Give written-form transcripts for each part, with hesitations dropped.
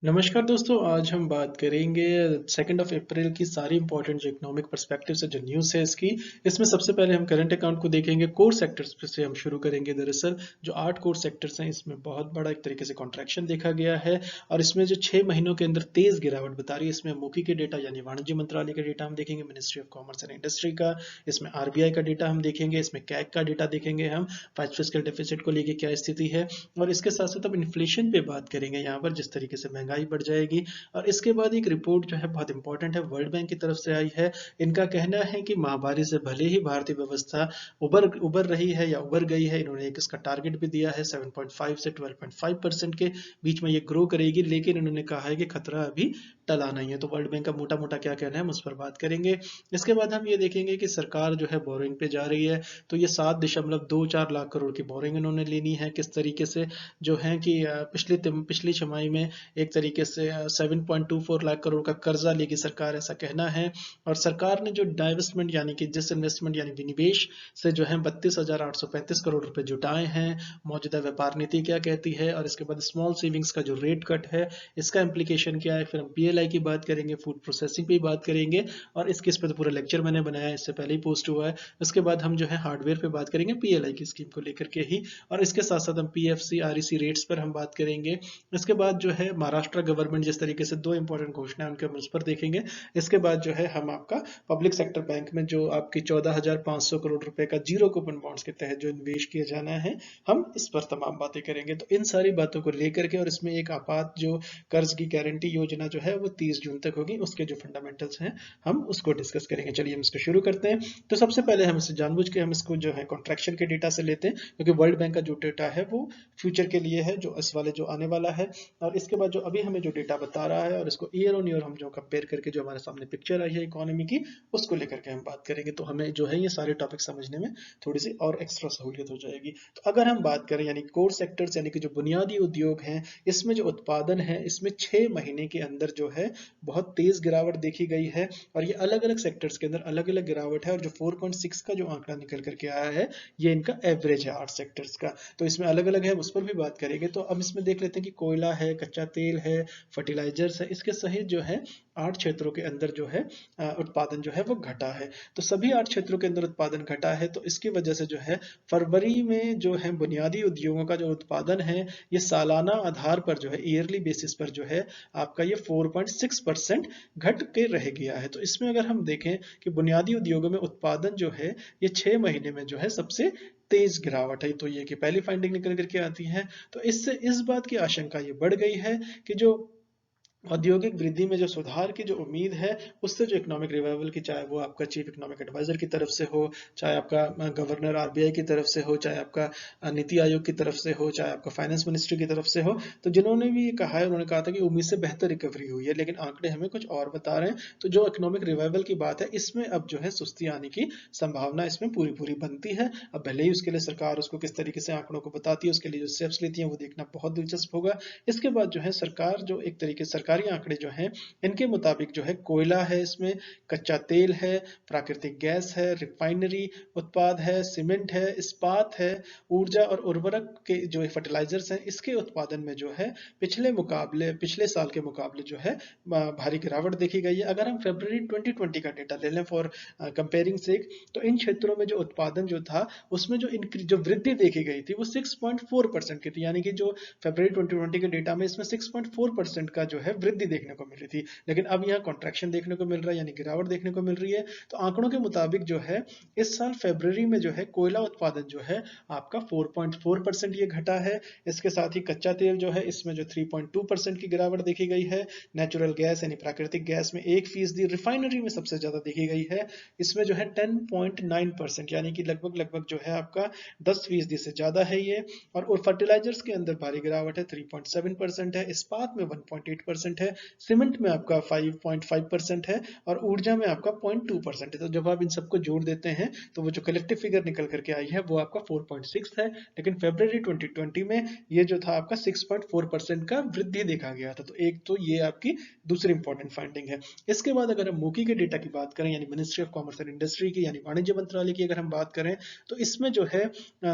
नमस्कार दोस्तों, आज हम बात करेंगे 2 अप्रैल की सारी इंपॉर्टेंट जो इकोनॉमिक पर्सपेक्टिव से जो न्यूज़ है इसकी। इसमें सबसे पहले हम करंट अकाउंट को देखेंगे। कोर सेक्टर्स पे से हम शुरू करेंगे। दरअसल जो 8 कोर सेक्टर्स हैं इसमें बहुत बड़ा एक तरीके से कॉन्ट्रैक्शन देखा गया है और इसमें जो 6 महीनों के अंदर तेज गिरावट बता रही है। इसमें मुकी के डेटा यानी वाणिज्य मंत्रालय का डेटा हम देखेंगे, ministry of commerce and industry का, इसमें आरबीआई का डेटा हम देखेंगे, इसमें कैग का डेटा देखेंगे हम, फिस्कल डेफिसिट को लेके क्या स्थिति है और इसके साथ साथ हम इन्फ्लेशन पे बात करेंगे यहाँ पर, जिस तरीके से महंगाई बढ़ जाएगी। और इसके बाद एक रिपोर्ट जो है बहुत इंपॉर्टेंट है, वर्ल्ड बैंक की तरफ से आई है। इनका कहना है कि महामारी से भले ही भारतीय व्यवस्था उबर उबर रही है या उबर गई है, इन्होंने एक इसका टारगेट भी दिया है 7.5 से 12.5% के बीच में ये ग्रो करेगी, लेकिन इन्होंने कहा है कि खतरा अभी टला नहीं है। तो वर्ल्ड बैंक का मोटा मोटा क्या कहना है हम उस पर बात करेंगे। इसके बाद हम ये देखेंगे कि सरकार जो है बोरिंग पे जा रही है, तो ये 7.24 लाख करोड़ की बोरिंग इन्होंने लेनी है। किस तरीके से जो है कि पिछली छमाही में एक तरीके से 7.24 लाख करोड़ का कर्जा लेगी सरकार, ऐसा कहना है। और सरकार ने जो डाइवेस्टमेंट यानी कि डिसइन्वेस्टमेंट यानी विनिवेश से जो है 32,835 करोड़ रुपए जुटाए हैं। मौजूदा व्यापार नीति क्या कहती है और इसके बाद स्मॉल सेविंग्स का जो रेट कट है इसका इम्प्लीकेशन क्या है। फिर हम पीएलआई की बात करेंगे, फूड प्रोसेसिंग पे बात करेंगे और इस पे तो पूरा लेक्चर मैंने बनाया है, इससे पहले ही पोस्ट हुआ है। उसके बाद हम जो है हार्डवेयर पे बात करेंगे पीएलआई की स्कीम को लेकर के ही, और इसके साथ साथ हम पीएफसी आरईसी रेट्स पर हम बात करेंगे। इसके बाद जो है महाराष्ट्र गवर्नमेंट जिस तरीके से 2 इंपॉर्टेंट घोषणाएं उनके हम उस पर देखेंगे। इसके बाद जो है हम आपका पब्लिक सेक्टर बैंक में जो आपकी 14,500 करोड़ रुपए का जीरो कूपन बॉन्ड्स के तहत जो निवेश किया जाना है, हम इस पर तमाम बातें करेंगे। तो इन सारी बातों को लेकर के और इसमें एक आपात जो कर्ज की गारंटी योजना जो है वो 30 जून तक होगी, उसके जो फंडामेंटल्स हैं हम उसको डिस्कस करेंगे। चलिए हम इसको शुरू करते हैं। तो सबसे पहले हम इसे जानबूझ के हम इसको जो है कॉन्ट्रैक्शन के डेटा से लेते हैं, क्योंकि वर्ल्ड बैंक का जो डेटा है वो फ्यूचर के लिए है, जो इस वाले जो आने वाला है। और इसके बाद जो अभी हमें जो डेटा बता रहा है और इसको ईयर ऑन ईयर हम जो कंपेयर करके जो हमारे सामने पिक्चर आई है इकोनॉमी की, उसको लेकर के हम बात करेंगे। तो हमें जो है ये सारे टॉपिक समझने में थोड़ी सी और एक्स्ट्रा सहूलियत हो जाएगी। तो अगर हम बात करें यानी कोर सेक्टर्स यानी कि जो बुनियादी उद्योग हैं, इसमें जो उत्पादन है इसमें 6 महीने के अंदर जो है बहुत तेज गिरावट देखी गई है। और ये अलग अलग सेक्टर्स के अंदर अलग अलग गिरावट है, और जो 4.6 का जो आंकड़ा निकल करके आया है ये इनका एवरेज है 8 सेक्टर्स का। तो इसमें अलग अलग है, उस पर भी बात करेंगे। तो अब इसमें देख लेते हैं कि कोयला है, कच्चा तेल है, फर्टिलाइजर्स है, इसके सहित जो है 8 क्षेत्रों के अंदर जो है उत्पादन जो है वो घटा है। तो सभी 8 क्षेत्रों के अंदर उत्पादन घटा है, तो इसकी वजह से जो है फरवरी में जो है बुनियादी उद्योगों का जो उत्पादन है ये सालाना आधार पर जो है ईयरली बेसिस पर जो है आपका ये 4.6% घट के रह गया है। तो इसमें अगर हम देखें कि बुनियादी उद्योगों में उत्पादन जो है ये 6 महीने में जो है सबसे तेज गिरावट है। तो ये कि पहली फाइंडिंग निकल करके आती है। तो इससे इस बात की आशंका ये बढ़ गई है कि जो औद्योगिक वृद्धि में जो सुधार की जो उम्मीद है उससे जो इकोनॉमिक रिवाइवल की, चाहे वो आपका चीफ इकोनॉमिक एडवाइजर की तरफ से हो, चाहे आपका गवर्नर आरबीआई की तरफ से हो, चाहे आपका नीति आयोग की तरफ से हो, चाहे आपका फाइनेंस मिनिस्ट्री की तरफ से हो, तो जिन्होंने भी ये कहा है उन्होंने कहा था कि उम्मीद से बेहतर रिकवरी हुई है, लेकिन आंकड़े हमें कुछ और बता रहे हैं। तो जो इकोनॉमिक रिवाइवल की बात है इसमें अब जो है सुस्ती आने की संभावना इसमें पूरी पूरी बनती है। अब भले ही उसके लिए सरकार उसको किस तरीके से आंकड़ों को बताती है, उसके लिए जो स्टेप्स लेती है वो देखना बहुत दिलचस्प होगा। इसके बाद जो है सरकार जो एक तरीके सरकारी आंकड़े जो हैं इनके मुताबिक जो है कोयला है, इसमें कच्चा तेल है, प्राकृतिक गैस है, रिफाइनरी उत्पाद है, सीमेंट है, इस्पात है, ऊर्जा और उर्वरक के जो फर्टिलाइजर्स हैं इसके उत्पादन में जो है पिछले साल के मुकाबले जो है भारी गिरावट देखी गई है। अगर हम फरवरी 2020 का डेटा ले लें फॉर कंपेयरिंग से, तो इन क्षेत्रों में जो उत्पादन जो था उसमें जो वृद्धि देखी गई थी वो 6.4% की थी, यानी कि जो फरवरी 2020 के डेटा में इसमें 6.4% का जो है वृद्धि देखने को मिल रही थी, लेकिन अब यहाँ कॉन्ट्रैक्शन देखने को मिल रहा है यानी गिरावट देखने को मिल रही है। तो आंकड़ों के मुताबिक जो है इस साल फरवरी में जो है कोयला उत्पादन जो है आपका 4.4% ये घटा है। इसके साथ ही कच्चा तेल जो है इसमें जो 3.2% की गिरावट देखी गई है। नेचुरल गैस यानी प्राकृतिक गैस में 1%, रिफाइनरी में सबसे ज्यादा देखी गई है, इसमें जो है 10.9% यानी कि लगभग लगभग जो है आपका 10% से ज्यादा है ये। और फर्टिलाइजर्स के अंदर भारी गिरावट है, 3.7% है, इस्पात में 1.8% है, सीमेंट में आपका 5.5% है और ऊर्जा में आपका 0.2% है। तो जब आप इन सबको जोड़ देते हैं तो वो जो कलेक्टिव फिगर निकल करके आई है वो आपका 4.6 है, लेकिन फरवरी 2020 में ये जो था आपका 6.4% का वृद्धि देखा गया था। तो एक तो ये आपकी दूसरी इंपॉर्टेंट फाइंडिंग है। इसके बाद अगर हम मूकी के डेटा की बात करें, यानी ministry of commerce and industry की, यानी वाणिज्य मंत्रालय की अगर हम बात करें, तो इसमें जो है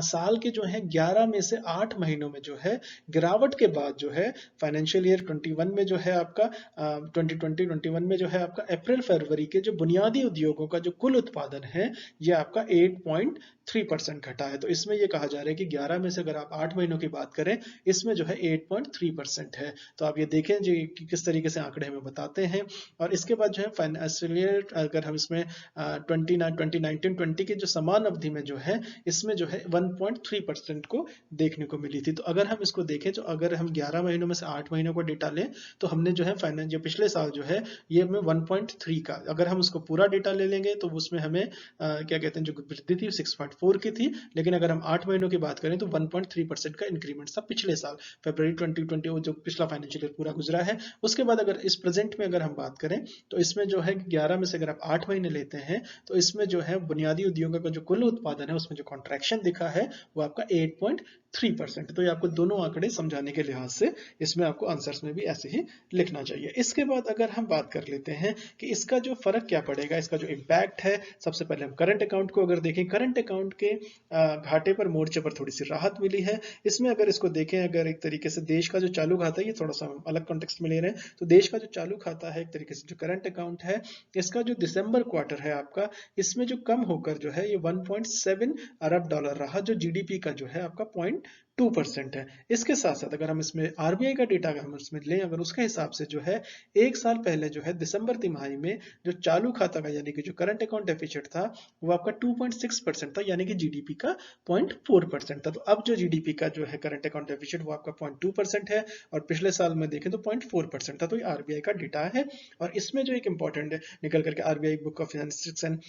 साल के जो है 11 में से 8 महीनों में जो है गिरावट के बाद जो है फाइनेंशियल ईयर 21 में जो है आपका 2020-21 में जो है आपका अप्रैल फरवरी के जो बुनियादी उद्योगों का जो कुल उत्पादन है ये आपका 8.3% घटा है। तो इसमें ये कहा जा रहा है कि 11 में से अगर आप 8 महीनों की बात करें, इसमें जो है 8.3% है। तो आप ये देखें जी कि किस तरीके से आंकड़े हमें बताते हैं। और इसके बाद जो है फाइनेंशियल ईयर अगर हम इसमें 2019-20 की जो समान अवधि में जो है इसमें जो है 1.3% को देखने को मिली थी। तो अगर हम इसको देखें, तो अगर हम 11 महीनों में से 8 महीनों का डेटा लें तो हमने जो है फाइनेंस जो पिछले साल जो है ये में 1.3 का, अगर हम उसको पूरा डेटा ले लेंगे तो उसमें हमें क्या कहते हैं जो वृद्धि थी 6.4 की थी, लेकिन अगर हम 8 महीनों की बात करें तो 1.3% का इंक्रीमेंट था पिछले साल फरवरी 2020 जो पिछला फाइनेंशियल ईयर पूरा गुजरा है। उसके बाद अगर इस प्रेजेंट में अगर हम बात करें तो इसमें जो है 11 में से अगर आप 8 महीने लेते हैं तो इसमें जो है बुनियादी उद्योगों का जो कुल उत्पादन है उसमें जो कॉन्ट्रैक्शन दिखा है वो आपका 8.3%। तो ये आपको दोनों आंकड़े समझाने के लिहाज से इसमें आपको आंसर्स में भी ऐसे ही लिखना चाहिए। इसके बाद अगर हम बात कर लेते हैं कि इसका जो फर्क क्या पड़ेगा, इसका जो इम्पैक्ट है, सबसे पहले हम करंट अकाउंट को अगर देखें, करंट अकाउंट के घाटे पर मोर्चे पर थोड़ी सी राहत मिली है। इसमें अगर इसको देखें, अगर एक तरीके से देश का जो चालू खाता है, ये थोड़ा सा हम अलग कॉन्टेक्स्ट में ले रहे हैं, तो देश का जो चालू खाता है एक तरीके से जो करंट अकाउंट है इसका जो दिसंबर क्वार्टर है आपका, इसमें जो कम होकर जो है ये 1.7 अरब डॉलर रहा, जो जीडीपी का जो है आपका 0.2% है। इसके साथ साथ अगर हम इसमें आरबीआई का डेटा हम इसमें लें, अगर उसके हिसाब से जो है एक साल पहले जो है दिसंबर तिमाही में जो चालू खाता का यानी कि जो करंट अकाउंट डेफिसिट था वो आपका 2.6% था, यानी कि जीडीपी का 0.4% था। तो अब जो जीडीपी का जो है करंट अकाउंट डेफिसिट वो आपका 0.2% है और पिछले साल में देखें तो 0.4% था। तो ये आरबीआई का डेटा है और इसमें जो एक इंपॉर्टेंट निकल करके RBI book of statistics and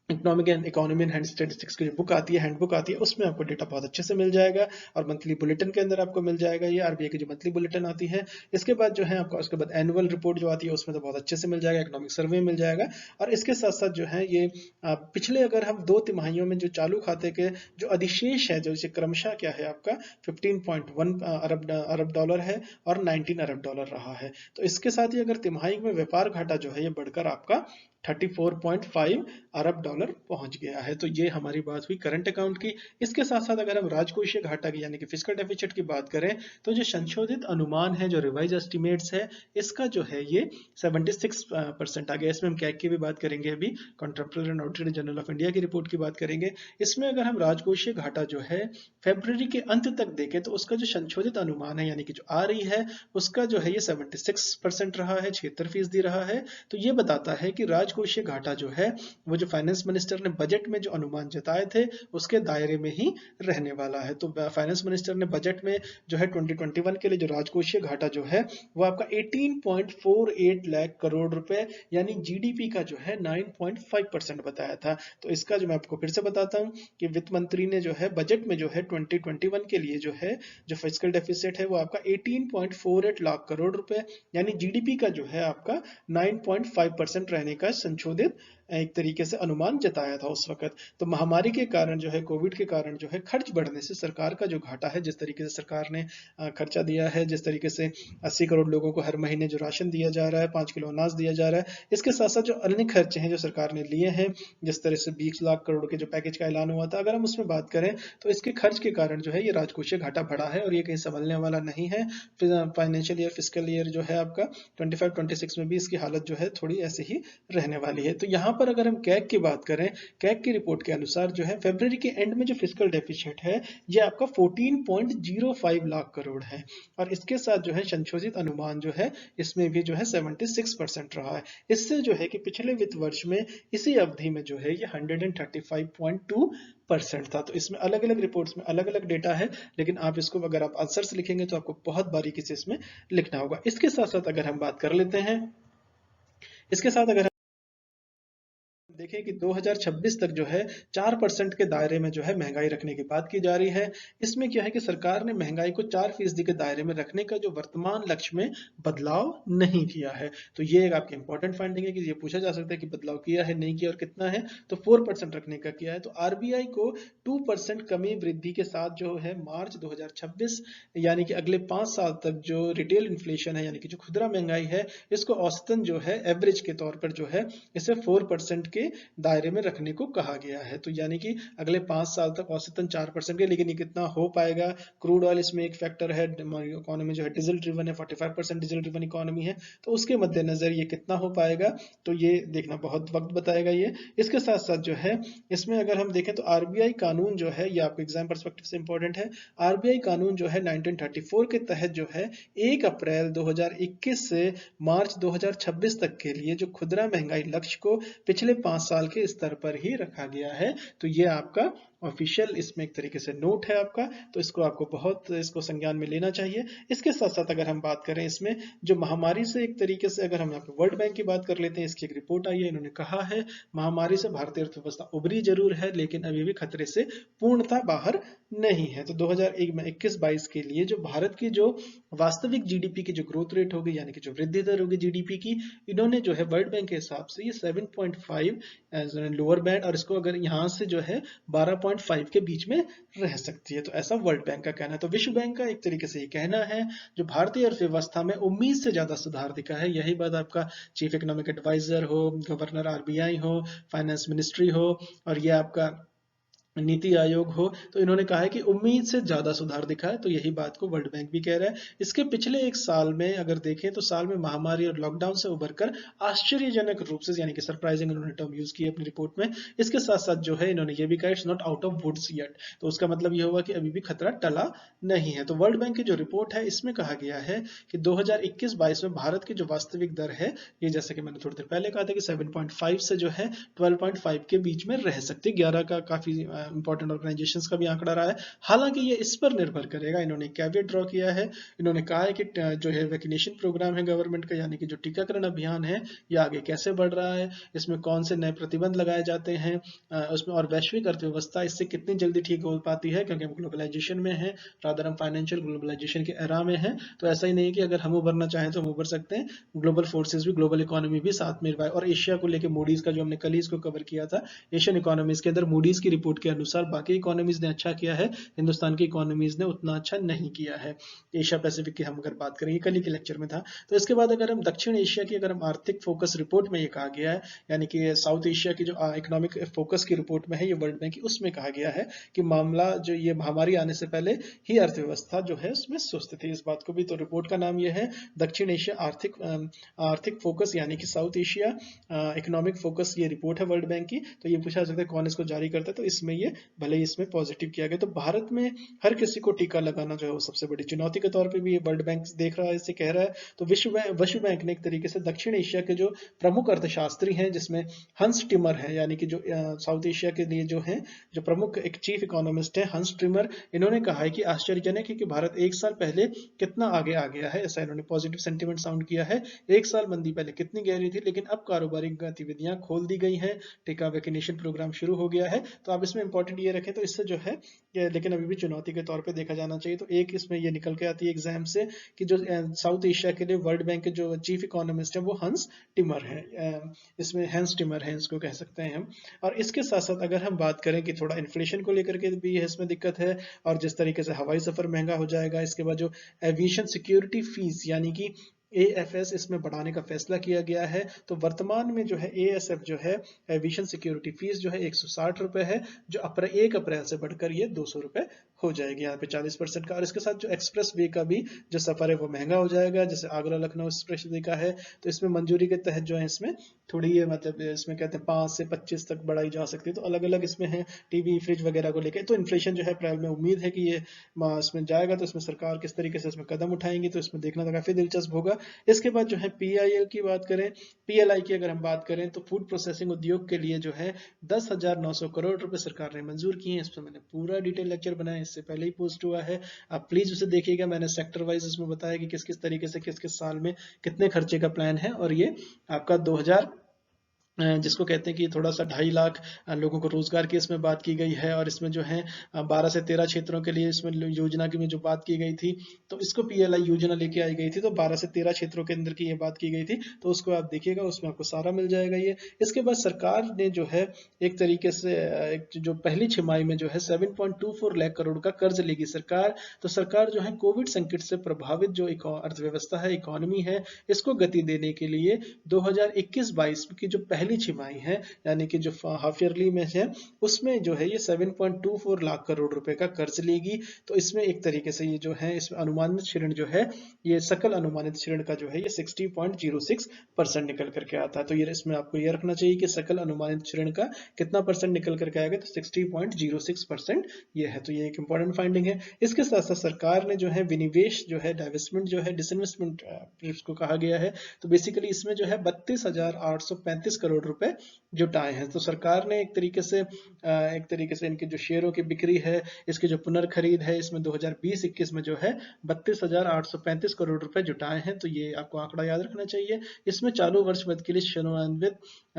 economic and economy and statistics की जो बुक आती है, हैंडबुक आती है, उसमें आपको डेटा बहुत अच्छे से मिल जाएगा और मंथली बुलेटिन के अंदर आपको मिल जाएगा। ये आरबीआई की जो मंथली बुलेटिन आती है, इसके बाद जो है आपका उसके बाद एनुअल रिपोर्ट जो आती है उसमें तो बहुत अच्छे से मिल जाएगा, इकोनॉमिक सर्वे मिल जाएगा। और इसके साथ साथ जो है ये पिछले अगर हम 2 तिमाहियों में जो चालू खाते के जो अधिशेष है, जो इसे क्रमशः क्या है आपका 15.1 अरब डॉलर है और 19 अरब डॉलर रहा है। तो इसके साथ ही अगर तिमाही में व्यापार घाटा जो है ये बढ़कर आपका 34.5 अरब डॉलर पहुंच गया है। तो ये हमारी बात हुई करंट अकाउंट की। इसके साथ साथ अगर हम राजकोषीय घाटा की यानी कि फिस्कल डेफिसिट की बात करें तो जो संशोधित अनुमान है, जो रिवाइज एस्टिमेट्स है, इसका जो है ये 76% आ गया। इसमें हम कैग की भी बात करेंगे, अभी controller and auditor general of India की रिपोर्ट की बात करेंगे। इसमें अगर हम राजकोषीय घाटा जो है फरवरी के अंत तक देखें तो उसका जो संशोधित अनुमान है यानी कि जो आ रही है उसका जो है ये 76% रहा है, 76% रहा है। तो ये बताता है कि राजकोषीय घाटा जो है वो जो फाइनेंस मिनिस्टर ने बजट में जो अनुमान जताए थे उसके दायरे में ही रहने वाला है। तो फाइनेंस मिनिस्टर ने बजट में जो है 2021 के लिए जो राजकोषीय घाटा जो है वो आपका 18.48 लाख करोड़ रुपए यानी जीडीपी का जो है 9.5% बताया था। तो इसका जो मैं आपको फिर से बताता हूं कि वित्त मंत्री ने जो है बजट में जो है 2021 के लिए जो है जो फिस्कल डेफिसिट है वो आपका 18.48 लाख करोड़ रुपए यानी जीडीपी का जो है आपका 9.5% रहने का संशोधित एक तरीके से अनुमान जताया था उस वक्त। तो महामारी के कारण जो है, कोविड के कारण जो है खर्च बढ़ने से सरकार का जो घाटा है, जिस तरीके से सरकार ने खर्चा दिया है, जिस तरीके से 80 करोड़ लोगों को हर महीने जो राशन दिया जा रहा है, 5 किलो अनाज दिया जा रहा है, इसके साथ साथ जो अन्य खर्चे हैं जो सरकार ने लिए हैं, जिस तरह से 20 लाख करोड़ के जो पैकेज का ऐलान हुआ था, अगर हम उसमें बात करें तो इसके खर्च के कारण जो है ये राजकोषीय घाटा बढ़ा है और ये कहीं संभलने वाला नहीं है। फाइनेंशियल ईयर फिस्कल ईयर जो है आपका 25-26 में भी इसकी हालत जो है थोड़ी ऐसे ही रहने वाली है। तो यहाँ पर अगर हम कैग की बात करें, कैग की रिपोर्ट के अनुसार जो है फरवरी के एंड में जो फिस्कल डेफिसिट है ये आपका 14.05 लाख करोड़ है और इसके साथ जो है संशोधित अनुमान जो है इसमें भी जो है 76% रहा है। इससे जो है कि पिछले वित्त वर्ष में इसी अवधि में जो है ये 135.2% था। तो इसमें अलग अलग रिपोर्ट्स में अलग अलग डेटा है, लेकिन आप इसको अगर आप आंसर्स लिखेंगे तो आपको बहुत बारीकी से इसमें लिखना होगा। इसके साथ साथ अगर हम बात कर लेते हैं, इसके साथ अगर देखें कि 2026 तक जो है 4% के दायरे में जो है महंगाई रखने की बात की जा रही है। इसमें क्या है कि सरकार ने महंगाई को 4% के दायरे में रखने का जो वर्तमान लक्ष्य में बदलाव नहीं किया है। तो ये एक आपकी इंपॉर्टेंट फाइंडिंग है कि ये पूछा जा सकता है कि बदलाव किया है नहीं किया और कितना है, तो 4% रखने का किया है। तो आरबीआई को 2% कमी वृद्धि के साथ जो है मार्च 2026 यानी कि अगले 5 साल तक जो रिटेल इन्फ्लेशन है यानी कि जो खुदरा महंगाई है, इसको औसतन जो है एवरेज के तौर पर जो है इसे 4% के दायरे में रखने को कहा गया है। तो यानी कि अगले 5 साल तक औसतन 4% के, लेकिन ये कितना हो पाएगा, क्रूड ऑयल इसमें एक फैक्टर है, इकोनॉमी जो है डीजल ड्रिवन है, 45% डीजल ड्रिवन इकोनॉमी है, तो उसके मद्देनजर ये कितना हो पाएगा तो ये देखना बहुत वक्त बताएगा ये। इसके साथ साथ जो है इसमें अगर हम देखें तो आरबीआई कानून जो है, ये आपको एग्जाम पर्सपेक्टिव से इंपॉर्टेंट है, आरबीआई कानून जो है 1934 के तहत जो है 1 अप्रैल 2021 से मार्च 2026 तक के लिए जो खुदरा महंगाई लक्ष्य को पिछले 5 साल के स्तर पर ही रखा गया है। तो ये आपका ऑफिशियल इसमें एक तरीके से नोट है आपका, तो इसको आपको बहुत इसको संज्ञान में लेना चाहिए। इसके साथ साथ अगर हम बात करें इसमें जो महामारी से एक तरीके से, अगर हम यहाँ पे वर्ल्ड बैंक की बात कर लेते हैं, इसकी एक रिपोर्ट आई है, इन्होंने कहा है महामारी से भारतीय अर्थव्यवस्था उभरी जरूर है लेकिन अभी भी खतरे से पूर्णतः बाहर नहीं है। तो 2021-22 के लिए जो भारत की जो वास्तविक जीडीपी की जो ग्रोथ रेट होगी यानी कि जो वृद्धि दर होगी जीडीपी की, इन्होंने जो है वर्ल्ड बैंक के हिसाब से ये 7.5 एज लोअर बैंड, और इसको अगर यहाँ से जो है 12.5 के बीच में रह सकती है, तो ऐसा वर्ल्ड बैंक का कहना है। तो विश्व बैंक का एक तरीके से ये कहना है जो भारतीय अर्थव्यवस्था में उम्मीद से ज्यादा सुधार दिखा है। यही बात आपका चीफ इकोनॉमिक एडवाइजर हो, गवर्नर आरबीआई हो, फाइनेंस मिनिस्ट्री हो, और ये आपका नीति आयोग हो, तो इन्होंने कहा है कि उम्मीद से ज्यादा सुधार दिखा है। तो यही बात को वर्ल्ड बैंक भी कह रहा है। इसके पिछले एक साल में अगर देखें तो साल में महामारी और लॉकडाउन से उभरकर आश्चर्यजनक रूप से, यानी कि सरप्राइजिंग उन्होंने टर्म यूज की अपनी रिपोर्ट में। इसके साथ साथ जो है इन्होंने ये भी कहा it's not out of woods yet, तो उसका मतलब ये होगा कि अभी भी खतरा टला नहीं है। तो वर्ल्ड बैंक की जो रिपोर्ट है इसमें कहा गया है कि 2021-22 में भारत की जो वास्तविक दर है, ये जैसे कि मैंने थोड़ी देर पहले कहा था कि 7.5 से जो है 12.5 के बीच में रह सकती है। 11 का काफी इंपॉर्टेंट ऑर्गेनाइजेशंस का भी आंकड़ा रहा है। हालांकि ये इस पर निर्भर करेगा, इन्होंने कैविएट ड्रॉ किया है। इन्होंने कहा है कि जो है वैक्सीनेशन प्रोग्राम है गवर्नमेंट का, यानी कि जो टीकाकरण अभियान है ये आगे कैसे बढ़ रहा है, इसमें कौन से नए प्रतिबंध लगाए जाते हैं, उसमें और वैश्विक अर्थव्यवस्था इससे कितनी जल्दी ठीक हो पाती है, क्योंकि हम ग्लोबलाइजेशन में है, रादर हम फाइनेंशियल ग्लोबलाइजेशन के एरा में है। तो ऐसा ही नहीं कि अगर हम उभरना चाहें तो हम उभर सकते हैं, ग्लोबल फोर्सेस भी, ग्लोबल इकोनॉमी भी साथ में। और एशिया को लेकर मूडीज का जो हमने कल ही इसको कवर किया था, एशियन इकोनॉमीज के अंदर मूडीज की रिपोर्ट के अनुसार बाकी इकोनॉमीज ने अच्छा किया है, हिंदुस्तान की इकोनॉमीज ने उतना अच्छा नहीं किया है। एशिया पैसिफिक की हम अगर बात करेंगे, कल ही के लेक्चर में था। तो इसके बाद अगर हम दक्षिण एशिया की अगर हम आर्थिक फोकस रिपोर्ट में ये कहा गया है, यानी कि साउथ एशिया की जो इकोनॉमिक फोकस की रिपोर्ट में है ये वर्ल्ड बैंक की, उसमें कहा गया है कि मामला जो ये महामारी आने से पहले ही अर्थव्यवस्था जो है उसमें सुस्त थी। इस बात को भी, तो रिपोर्ट का नाम ये है दक्षिण एशिया आर्थिक फोकस, यानी कि साउथ एशिया इकोनॉमिक फोकस, ये रिपोर्ट है वर्ल्ड बैंक की। तो ये पूछा जा सकता है कौन इसको जारी करता है, तो इसमें ये भले ही इसमें पॉजिटिव किया गया। तो भारत में हर किसी को टीका लगाना जो है वो सबसे बड़ी चुनौती के तौर पे भी ये वर्ल्ड बैंक देख रहा है, इससे कह रहा है। तो विश्व बैंक ने एक तरीके से दक्षिण एशिया के जो प्रमुख अर्थशास्त्री हैं, जिसमें हंस टिमर है, यानी कि जो साउथ एशिया के लिए जो है जो प्रमुख एक चीफ इकोनॉमिस्ट है हंस टिमर, इन्होंने कहा है कि आश्चर्यजनक है कि भारत एक साल पहले कितना आगे आ गया है। ऐसा इन्होंने पॉजिटिव सेंटीमेंट साउंड किया है। एक साल मंदी पहले कितनी गहरी थी, लेकिन अब कारोबारी गतिविधियां खोल दी गई हैं, टीका वैक्सीनेशन प्रोग्राम शुरू हो गया है। तो आप इसमें इंपॉर्टेंट ये रखें, तो इससे जो है लेकिन अभी भी चुनौती के तौर पे देखा जाना चाहिए। तो एक इसमें ये निकल के आती है एग्जाम से कि जो साउथ एशिया के लिए वर्ल्ड बैंक के जो चीफ इकोनॉमिस्ट है वो हंस टिमर है, इसमें हंस टिमर है, इसको कह सकते हैं हम। और इसके साथ साथ अगर हम बात करें कि थोड़ा इन्फ्लेशन को लेकर के भी इसमें दिक्कत है, और जिस तरीके से हवाई सफर महंगा हो जाएगा, इसके बाद जो एविएशन सिक्योरिटी फीस यानी कि एएफएस इसमें बढ़ाने का फैसला किया गया है। तो वर्तमान में जो है एएसएफ जो है एविएशन सिक्योरिटी फीस जो है 160 रुपए है, जो 1 अप्रैल से बढ़कर ये 200 रुपए हो जाएगी, यहाँ पे 40% का। और इसके साथ जो एक्सप्रेस वे का भी जो सफर है वो महंगा हो जाएगा, जैसे आगरा लखनऊ एक्सप्रेस वे का है, तो इसमें मंजूरी के तहत जो है इसमें थोड़ी ये मतलब इसमें कहते हैं 5 से 25 तक बढ़ाई जा सकती है। तो अलग अलग इसमें है टीवी फ्रिज वगैरह को लेकर। तो इन्फ्लेशन जो है अप्रैल में उम्मीद है कि ये इसमें जाएगा, तो इसमें सरकार किस तरीके से इसमें कदम उठाएंगी, तो इसमें देखना तो काफी दिलचस्प होगा। इसके बाद जो है पीआईएल की बात करें, पीएलआई की अगर हम बात करें, तो फूड प्रोसेसिंग उद्योग के लिए जो है 10,900 करोड़ रुपए सरकार ने मंजूर किए हैं। इस पर मैंने पूरा डिटेल लेक्चर बनाया, इससे पहले ही पोस्ट हुआ है, आप प्लीज उसे देखिएगा। मैंने सेक्टर वाइज इसमें बताया कि किस किस तरीके से किस किस साल में कितने खर्चे का प्लान है, और ये आपका जिसको कहते हैं कि थोड़ा सा 2.5 लाख लोगों को रोजगार की इसमें बात की गई है। और इसमें जो है 12 से 13 क्षेत्रों के लिए इसमें योजना की में जो बात की गई थी, तो इसको पीएलआई योजना लेके आई गई थी, तो 12 से 13 क्षेत्रों के अंदर की ये बात की गई थी। तो उसको आप देखिएगा, उसमें आपको सारा मिल जाएगा ये। इसके बाद सरकार ने जो है एक तरीके से एक जो पहली छमाही में जो है 7.24 लाख करोड़ का कर्ज लेगी सरकार। तो सरकार जो है कोविड संकट से प्रभावित जो अर्थव्यवस्था है, इकोनॉमी है, इसको गति देने के लिए 2021-22 की जो पहली छमाही है, यानी कि जो हाफ ईयरली में है, उसमें जो है ये 7.24 लाख करोड़ रुपए का कर्ज लेगी। तो इसमें एक तरीके से ये जो है, इसमें अनुमानित ऋण जो है, ये सकल अनुमानित ऋण का जो है ये 60.06% निकल करके आता है। तो ये इसमें आपको ये रखना चाहिए कि सकल अनुमानित ऋण का कितना परसेंट निकल करके आएगा, तो 60.06% ये है। तो ये एक इंपॉर्टेंट फाइंडिंग है। इसके साथ साथ सरकार ने जो है विनिवेश जो है, डाइवेस्टमेंट जो है, डिसइन्वेस्टमेंट इसको कहा गया है, तो बेसिकली इसमें जो है 32,835 करोड़ रुपए जुटाए हैं। तो सरकार ने एक तरीके से इनके जो शेयरों की बिक्री है, इसकी जो पुनर्खरीद है, इसमें 2020-21 में जो है 32,835 करोड़ रुपए जुटाए हैं। तो ये आपको आंकड़ा याद रखना चाहिए। इसमें चालू वर्ष मद के लिए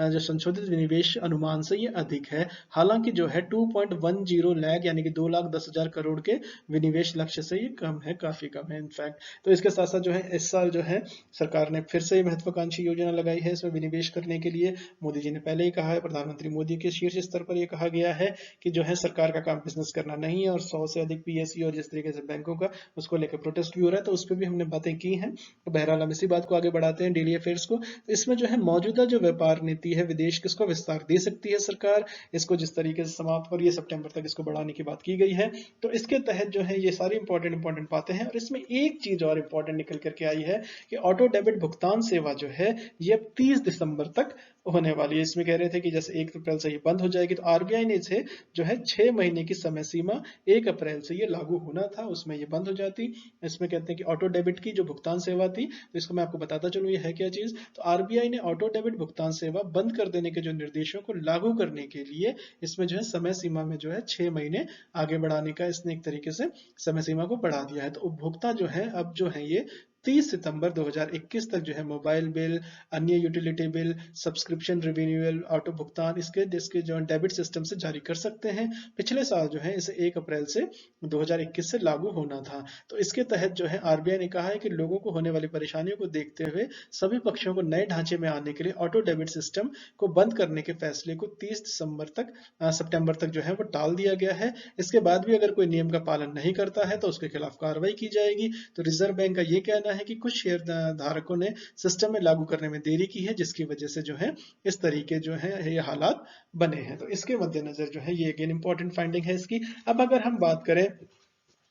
जो संशोधित विनिवेश अनुमान से ये अधिक है। हालांकि जो है 2.10 लाख यानी कि 2,10,000 करोड़ के विनिवेश लक्ष्य से ये कम है, काफी कम है इनफैक्ट। तो इसके साथ साथ जो है इस साल जो है सरकार ने फिर से महत्वाकांक्षी योजना लगाई है इसमें विनिवेश करने के लिए। मोदी जी ने पहले ही कहा है, प्रधानमंत्री मोदी के शीर्ष स्तर पर यह कहा गया है कि जो है सरकार का काम बिजनेस करना नहीं है, और 100 से अधिक पीएसयू और जिस तरीके से बैंकों का उसको लेकर प्रोटेस्ट भी हो रहा है, तो उस पर भी हमने बातें की हैं। तो बहरहाल हम इसी बात को आगे बढ़ाते हैं, डेली अफेयर्स को। तो इसमें जो है मौजूदा जो व्यापार नीति है विदेश किसको विस्तार दे सकती है सरकार, इसको जिस तरीके से समाप्त हो रही है सितंबर तक इसको बढ़ाने की बात की गई है। तो इसके तहत जो है ये सारी इंपॉर्टेंट बातें हैं। और इसमें एक चीज और इंपॉर्टेंट निकल करके आई है कि ऑटो डेबिट भुगतान सेवा जो है ये अब 30 दिसंबर तक होने वाली है। इसमें कह रहे थे कि जैसे 1 अप्रैल से ये बंद हो जाएगी, तो आरबीआई ने इसे जो है 6 महीने की समय सीमा 1 अप्रैल से ये लागू होना था, उसमें ये बंद हो जाती। इसमें कहते हैं कि ऑटो डेबिट की जो भुगतान सेवा थी, तो इसको मैं आपको बताता चलूँ ये है क्या चीज। तो आरबीआई ने ऑटो डेबिट भुगतान सेवा बंद कर देने के जो निर्देशों को लागू करने के लिए इसमें जो है समय सीमा में जो है 6 महीने आगे बढ़ाने का इसने एक तरीके से समय सीमा को बढ़ा दिया है। तो उपभोक्ता जो है अब जो है ये 30 सितंबर 2021 तक जो है मोबाइल बिल, अन्य utility bill, subscription renewal, auto भुगतान इसके जो डेबिट सिस्टम से जारी कर सकते हैं। पिछले साल जो है इसे 1 अप्रैल से 2021 से लागू होना था। तो इसके तहत जो है आरबीआई ने कहा है कि लोगों को होने वाली परेशानियों को देखते हुए सभी पक्षों को नए ढांचे में आने के लिए ऑटो डेबिट सिस्टम को बंद करने के फैसले को 30 सितंबर तक जो है वो टाल दिया गया है। इसके बाद भी अगर कोई नियम का पालन नहीं करता है तो उसके खिलाफ कार्रवाई की जाएगी। तो रिजर्व बैंक का ये कहना है कि कुछ शेयर धारकों ने सिस्टम में लागू करने में देरी की है, जिसकी वजह से जो है इस तरीके जो है ये हालात बने हैं। तो इसके मद्देनजर जो है ये अगेन इंपॉर्टेंट फाइंडिंग है इसकी। अब अगर हम बात करें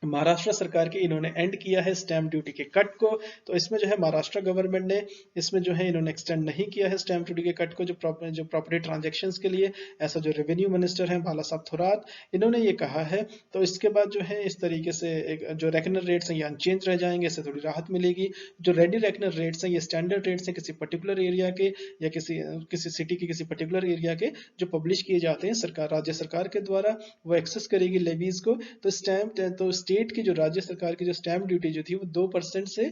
महाराष्ट्र सरकार के, इन्होंने एंड किया है स्टैंप ड्यूटी के कट को। तो इसमें जो है महाराष्ट्र गवर्नमेंट ने इसमें जो है इन्होंने एक्सटेंड नहीं किया है स्टैंप ड्यूटी के कट को जो प्रॉपर्टी ट्रांजैक्शंस के लिए। ऐसा जो रेवेन्यू मिनिस्टर है बाला साहब थोराट, इन्होंने ये कहा है। तो इसके बाद जो है इस तरीके से एक जो रेकनर रेट्स हैं ये अनचेंज रह जाएंगे, इससे थोड़ी राहत मिलेगी। जो रेडी रेकनर रेट्स हैं ये स्टैंडर्ड रेट्स हैं किसी पर्टिकुलर एरिया के या किसी सिटी के किसी पर्टिकुलर एरिया के, जो पब्लिश किए जाते हैं सरकार राज्य सरकार के द्वारा, वो एक्सेस करेगी लेवीज को। तो स्टेट की जो राज्य सरकार की जो स्टैंप ड्यूटी जो थी वो 2% से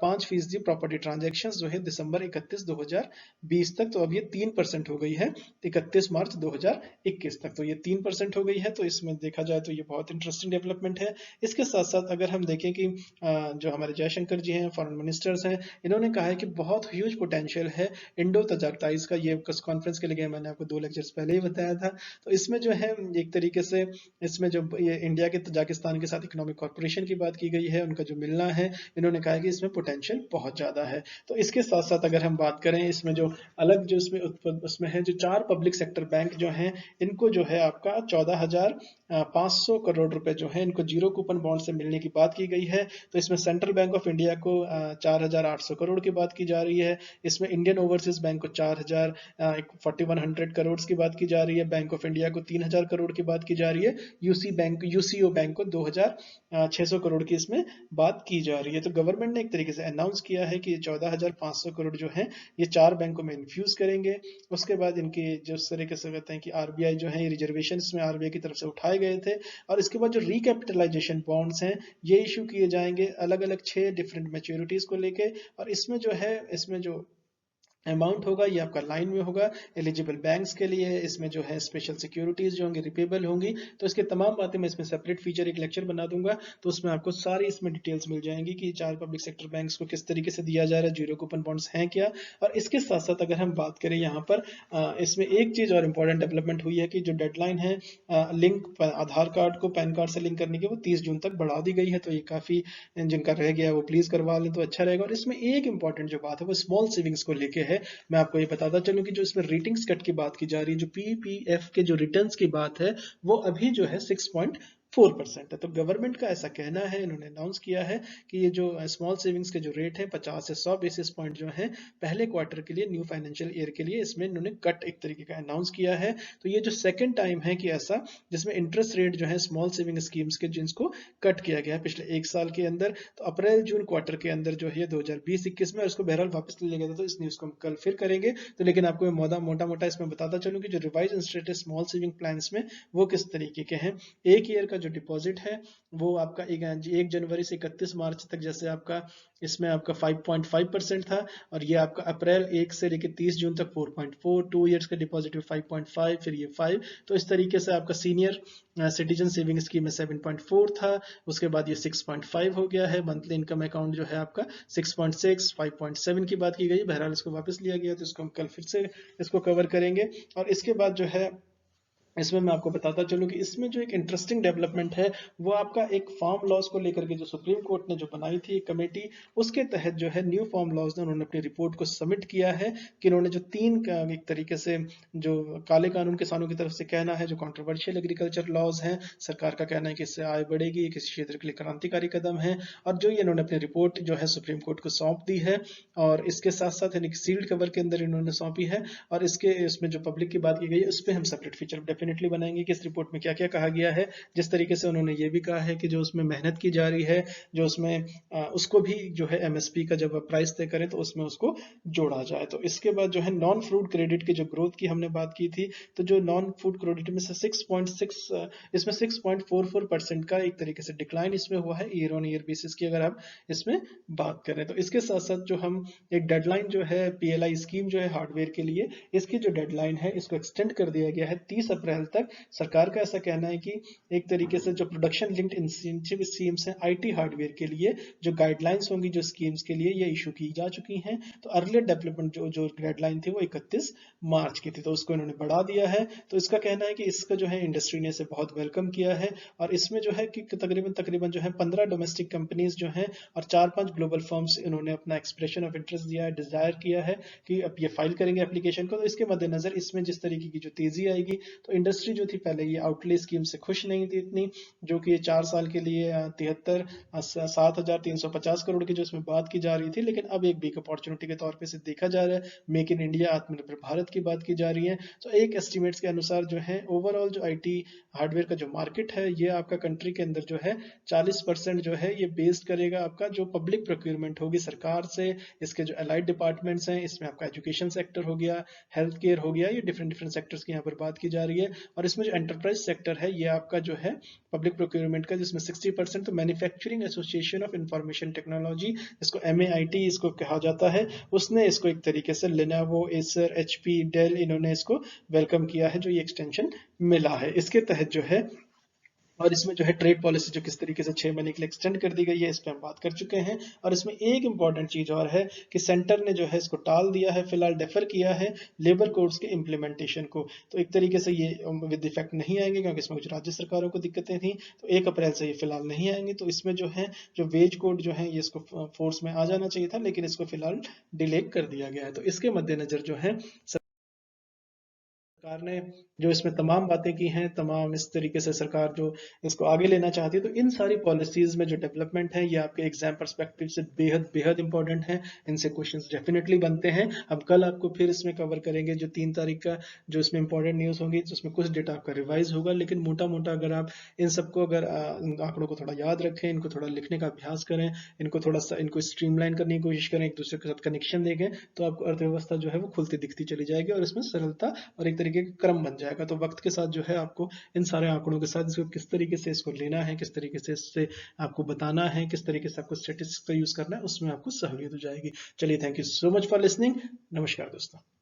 5% प्रॉपर्टी ट्रांजेक्शन जो है दिसंबर 31 2020 तक, तो अब ये 3% हो गई है 31 मार्च 2021 तक। तो ये 3% हो गई है। तो इसमें देखा जाए तो ये बहुत इंटरेस्टिंग डेवलपमेंट है। इसके साथ साथ अगर हम देखें कि जो हमारे जयशंकर जी हैं फॉरेन मिनिस्टर्स हैं, इन्होंने कहा है कि बहुत ह्यूज पोटेंशियल है इंडो तजाक टाइज का। ये कॉन्फ्रेंस के लिए मैंने आपको 2 लेक्चर्स पहले ही बताया था। तो इसमें जो है एक तरीके से इसमें जो ये इंडिया के तजाकिस्तान के साथ इकोनॉमिक कॉर्पोरेशन की बात की गई है, उनका जो मिलना है, इन्होंने कहा है कि इसमें पोटेंशियल बहुत ज्यादा है। तो इसके साथ साथ अगर हम बात करें इसमें जो अलग जो उसमें है जो 4 पब्लिक सेक्टर बैंक जो हैं, इनको जो है आपका 14,500 करोड़ रुपए जो है इनको जीरो कूपन बॉन्ड से मिलने की बात की गई है। तो इसमें सेंट्रल बैंक ऑफ इंडिया को 4,800 करोड़ की बात की जा रही है। इसमें इंडियन ओवरसीज बैंक को 4,100 करोड़ की बात की जा रही है। बैंक ऑफ इंडिया को 3,000 करोड़ की बात की जा रही है। यूसीओ बैंक को 2,600 करोड़ की इसमें बात की जा रही है। तो गवर्नमेंट ने एक तरीके से अनाउंस किया है कि 14,500 करोड़ जो है ये 4 बैंकों में इन्फ्यूज करेंगे। उसके बाद इनके जो तरीके से कहते हैं कि आरबीआई जो है ये रिजर्वेशन में आरबीआई की तरफ से उठाए गए थे, और इसके बाद जो रिकैपिटलाइजेशन बॉन्ड्स हैं ये इशू किए जाएंगे अलग अलग 6 डिफरेंट मैच्योरिटीज को लेके। और इसमें जो है इसमें जो अमाउंट होगा ये आपका लाइन में होगा। एलिजिबल बैंक्स के लिए इसमें जो है स्पेशल सिक्योरिटीज जो होंगी रिपेबल होंगी। तो इसके तमाम बातें मैं इसमें सेपरेट फीचर एक लेक्चर बना दूंगा, तो उसमें आपको सारी इसमें डिटेल्स मिल जाएंगी कि 4 पब्लिक सेक्टर बैंक्स को किस तरीके से दिया जा रहा है, जीरो कूपन बॉन्ड्स हैं क्या। और इसके साथ साथ अगर हम बात करें यहाँ पर इसमें एक चीज और इम्पोर्टेंट डेवलपमेंट हुई है कि जो डेडलाइन है लिंक आधार कार्ड को पैन कार्ड से लिंक करने की, वो 30 जून तक बढ़ा दी गई है। तो ये काफी जिनका रह गया वो प्लीज करवा लें तो अच्छा रहेगा। और इसमें एक इंपॉर्टेंट जो बात है वो स्मॉल सेविंग्स को लेके है। मैं आपको ये बताता चलूं कि जो इसमें रेटिंग्स कट की बात की जा रही है, जो पीपीएफ के जो रिटर्न्स की बात है, वो अभी जो है 6.4% है। तो गवर्नमेंट का ऐसा कहना है, इन्होंने अनाउंस किया है कि ये जो स्मॉल सेविंग्स के जो रेट है 50 से 100 बेसिस पॉइंट जो है पहले क्वार्टर के लिए न्यू फाइनेंशियल ईयर के लिए, इसमें इन्होंने कट एक तरीके का अनाउंस किया है। तो ये जो सेकंड टाइम है कि ऐसा जिसमें इंटरेस्ट रेट जो है स्मॉल सेविंग स्कीम्स के जिनको कट किया गया है पिछले एक साल के अंदर। तो अप्रैल जून क्वार्टर के अंदर जो है 2020-21 में, और इसको बहरहाल वापस ले लिया गया था, तो इस न्यूज को हम कल फिर करेंगे। तो लेकिन आपको मैं मोटा मोटा इसमें बताता चलूं कि जो रिवाइज इंस्टेटेड स्मॉल सेविंग प्लान्स में वो किस तरीके के हैं। एक ईयर का जो डिपॉजिट है वो आपका 1 जनवरी से 31 मार्च तक, जैसे आपका इसमें आपका 5.5% था, और ये आपका अप्रैल 1 से लेकर 30 जून तक 4.4, 2 ईयर्स का डिपॉजिट में 5.5, फिर ये 5। तो इस तरीके से आपका सीनियर सिटीजन सेविंग स्कीम में 7.4 था, उसके बाद ये 6.5 हो गया है। मंथली इनकम अकाउंट जो है आपका 6.6, 5.7 की बात की गई, बहरहाल इसको वापस लिया गया, तो इसको हम कल फिर से इसको कवर करेंगे। और इसके बाद जो है इसमें मैं आपको बताता चलूं कि इसमें जो एक इंटरेस्टिंग डेवलपमेंट है वो आपका एक फार्म लॉज को लेकर के, जो सुप्रीम कोर्ट ने जो बनाई थी एक कमेटी, उसके तहत जो है न्यू फार्म लॉज ने उन्होंने अपनी रिपोर्ट को सबमिट किया है कि उन्होंने जो तीन एक तरीके से जो काले कानून किसानों की तरफ से कहना है, जो कंट्रोवर्शियल एग्रीकल्चर लॉज हैं, सरकार का कहना है कि इससे आय बढ़ेगी, किसी क्षेत्र के लिए क्रांतिकारी कदम है, और जो ये इन्होंने अपनी रिपोर्ट जो है सुप्रीम कोर्ट को सौंप दी है। और इसके साथ साथ सील्ड कवर के अंदर इन्होंने सौंपी है। और इसके इसमें जो पब्लिक की बात की गई है उस पर हम सेपरेट फीचर डेफिनेटली बनाएंगे कि इस रिपोर्ट में क्या क्या कहा गया है। जिस तरीके से उन्होंने ये भी कहा है कि जो उसमें मेहनत की जा रही है, जो उसमें उसको भी जो है एमएसपी का जब प्राइस तय करें तो उसमें उसको जोड़ा जाए। तो इसके बाद जो है नॉन फूड क्रेडिट की जो ग्रोथ की हमने बात की थी, तो जो नॉन फूड क्रेडिट में से 6.6, इसमें 6.44% का एक तरीके से डिक्लाइन इसमें हुआ है ईयर ऑन ईयर बेसिस की, अगर आप इसमें बात करें तो। इसके साथ साथ जो हम एक डेडलाइन जो है पीएलआई स्कीम जो है हार्डवेयर के लिए, इसकी जो डेडलाइन है इसको एक्सटेंड कर दिया गया है 30 अप्रैल तक। सरकार का ऐसा कहना है कि एक तरीके से जो प्रोडक्शन लिंक्ड इंसेंटिव स्कीम्स हैं आईटी हार्डवेयर के लिए, जो गाइडलाइंस होंगी जो स्कीम्स के लिए, ये इशू की जा चुकी हैं। तो अर्लियर डेवलपमेंट जो जो डेडलाइन थी वो 31 मार्च की थी, तो उसको इन्होंने बढ़ा दिया है। तो इसका कहना है कि इसका जो है इंडस्ट्री ने इसे बहुत वेलकम किया है। और इसमें जो है कि तकरीबन तकरीबन जो है 15 डोमेस्टिक कंपनीज जो हैं और 4-5 ग्लोबल फर्म्स इन्होंने अपना एक्सप्रेशन ऑफ इंटरेस्ट दिया है, डिजायर किया है कि अब ये फाइल करेंगे एप्लीकेशन को। तो इसके मद्देनजर इसमें जिस तरीके की जो तेजी आएगी, तो इंडस्ट्री जो थी पहले ये आउटले स्कीम से खुश नहीं थी इतनी, जो कि 4 साल के लिए 73,750 करोड़ की जो इसमें बात की जा रही थी, लेकिन अब एक बिग अपॉर्चुनिटी के तौर पे इसे देखा जा रहा है। मेक इन इंडिया, आत्मनिर्भर भारत की बात की जा रही है। तो एक एस्टिमेट्स के अनुसार जो है ओवरऑल जो आईटी हार्डवेयर का जो मार्केट है ये आपका कंट्री के अंदर जो है 40% जो है ये बेस्ड करेगा आपका जो पब्लिक प्रोक्योरमेंट होगी सरकार से। इसके जो अलाइड डिपार्टमेंट्स हैं इसमें आपका एजुकेशन सेक्टर हो गया, हेल्थ केयर हो गया, ये डिफरेंट डिफरेंट सेक्टर्स की यहाँ पर बात की जा रही है। और इसमें जो एंटरप्राइज सेक्टर है ये आपका जो है पब्लिक प्रोक्योरमेंट का, जिसमें 60%। तो manufacturing association of information technology, इसको एमएआईटी इसको कहा जाता है, उसने इसको एक तरीके से लेनोवो, एसर, एचपी, डेल, इन्होंने इसको वेलकम किया है जो ये एक्सटेंशन मिला है इसके तहत जो है। और इसमें जो है ट्रेड पॉलिसी जो किस तरीके से 6 महीने के लिए एक्सटेंड कर दी गई है, इस पे हम बात कर चुके हैं। और इसमें एक इंपॉर्टेंट चीज और है कि सेंटर ने जो है इसको टाल दिया है, फिलहाल डेफर किया है लेबर कोड्स के इम्प्लीमेंटेशन को। तो एक तरीके से ये विद इफेक्ट नहीं आएंगे क्योंकि इसमें कुछ राज्य सरकारों को दिक्कतें थी, तो 1 अप्रैल से ये फिलहाल नहीं आएंगे। तो इसमें जो है जो वेज कोड जो है ये इसको फोर्स में आ जाना चाहिए था, लेकिन इसको फिलहाल डिले कर दिया गया है। तो इसके मद्देनजर जो है सरकार ने जो इसमें तमाम बातें की हैं, तमाम इस तरीके से सरकार जो इसको आगे लेना चाहती है, तो इन सारी पॉलिसीज में जो डेवलपमेंट है ये आपके एग्जाम पर्सपेक्टिव से बेहद बेहद इंपॉर्टेंट है। इनसे क्वेश्चंस डेफिनेटली बनते हैं। अब कल आपको फिर इसमें कवर करेंगे जो 3 तारीख का जो इसमें इंपॉर्टेंट न्यूज होंगी, जिसमें कुछ डेटा आपका रिवाइज होगा, लेकिन मोटा मोटा अगर आप इन सबको अगर इन आंकड़ों को थोड़ा याद रखें, इनको थोड़ा लिखने का अभ्यास करें, इनको थोड़ा सा इनको स्ट्रीमलाइन करने की कोशिश करें, एक दूसरे के साथ कनेक्शन देखें, तो आपको अर्थव्यवस्था जो है वो खुलती दिखती चली जाएगी और इसमें सरलता और एक तरीके तरीके का क्रम बन जाएगा। तो वक्त के साथ जो है आपको इन सारे आंकड़ों के साथ इसको किस तरीके से इसको लेना है, किस तरीके से इससे आपको बताना है, किस तरीके से आपको स्टैटिस्टिक्स का यूज करना है, उसमें आपको सहूलियत हो जाएगी। चलिए, thank you so much for listening. नमस्कार दोस्तों।